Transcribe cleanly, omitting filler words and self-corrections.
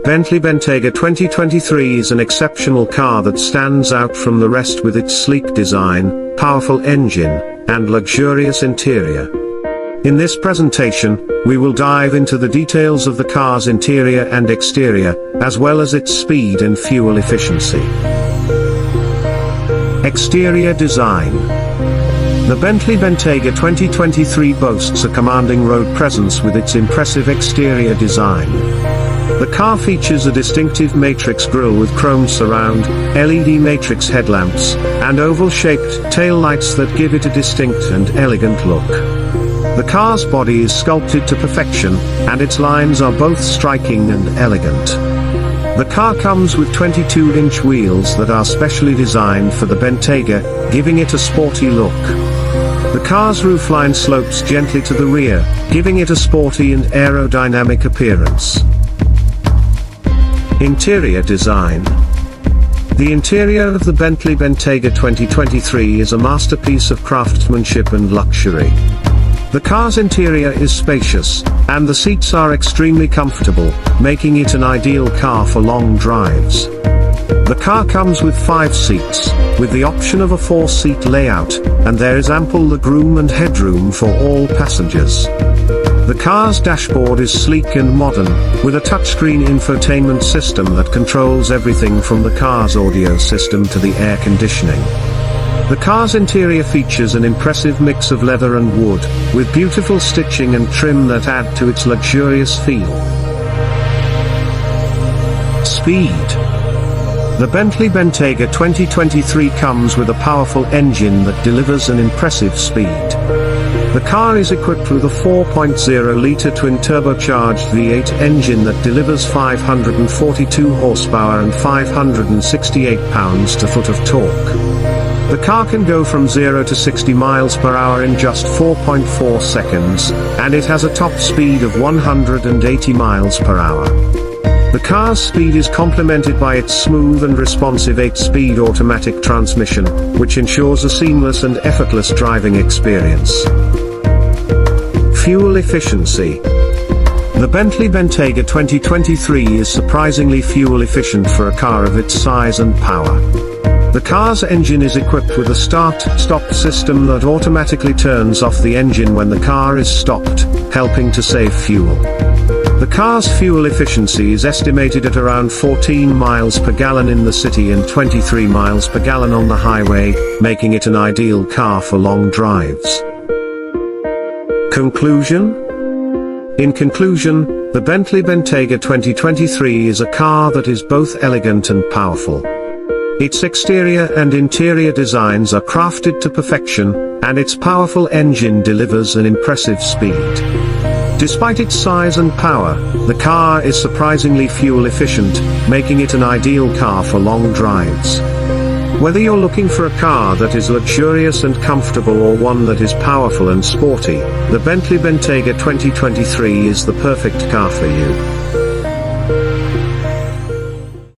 Bentley Bentayga 2023 is an exceptional car that stands out from the rest with its sleek design, powerful engine, and luxurious interior. In this presentation, we will dive into the details of the car's interior and exterior, as well as its speed and fuel efficiency. Exterior design. The Bentley Bentayga 2023 boasts a commanding road presence with its impressive exterior design. The car features a distinctive matrix grille with chrome surround, LED matrix headlamps, and oval-shaped taillights that give it a distinct and elegant look. The car's body is sculpted to perfection, and its lines are both striking and elegant. The car comes with 22-inch wheels that are specially designed for the Bentayga, giving it a sporty look. The car's roofline slopes gently to the rear, giving it a sporty and aerodynamic appearance. Interior design. The interior of the Bentley Bentayga 2023 is a masterpiece of craftsmanship and luxury. The car's interior is spacious, and the seats are extremely comfortable, making it an ideal car for long drives. The car comes with 5 seats, with the option of a 4-seat layout, and there is ample legroom and headroom for all passengers. The car's dashboard is sleek and modern, with a touchscreen infotainment system that controls everything from the car's audio system to the air conditioning. The car's interior features an impressive mix of leather and wood, with beautiful stitching and trim that add to its luxurious feel. Speed. The Bentley Bentayga 2023 comes with a powerful engine that delivers an impressive speed. The car is equipped with a 4.0-litre twin-turbocharged V8 engine that delivers 542 horsepower and 568 pounds-to-foot of torque. The car can go from 0 to 60 miles per hour in just 4.4 seconds, and it has a top speed of 180 miles per hour. The car's speed is complemented by its smooth and responsive 8-speed automatic transmission, which ensures a seamless and effortless driving experience. Fuel efficiency. The Bentley Bentayga 2023 is surprisingly fuel efficient for a car of its size and power. The car's engine is equipped with a start-stop system that automatically turns off the engine when the car is stopped, helping to save fuel. The car's fuel efficiency is estimated at around 14 miles per gallon in the city and 23 miles per gallon on the highway, making it an ideal car for long drives. Conclusion? In conclusion, the Bentley Bentayga 2023 is a car that is both elegant and powerful. Its exterior and interior designs are crafted to perfection, and its powerful engine delivers an impressive speed. Despite its size and power, the car is surprisingly fuel efficient, making it an ideal car for long drives. Whether you're looking for a car that is luxurious and comfortable or one that is powerful and sporty, the Bentley Bentayga 2023 is the perfect car for you.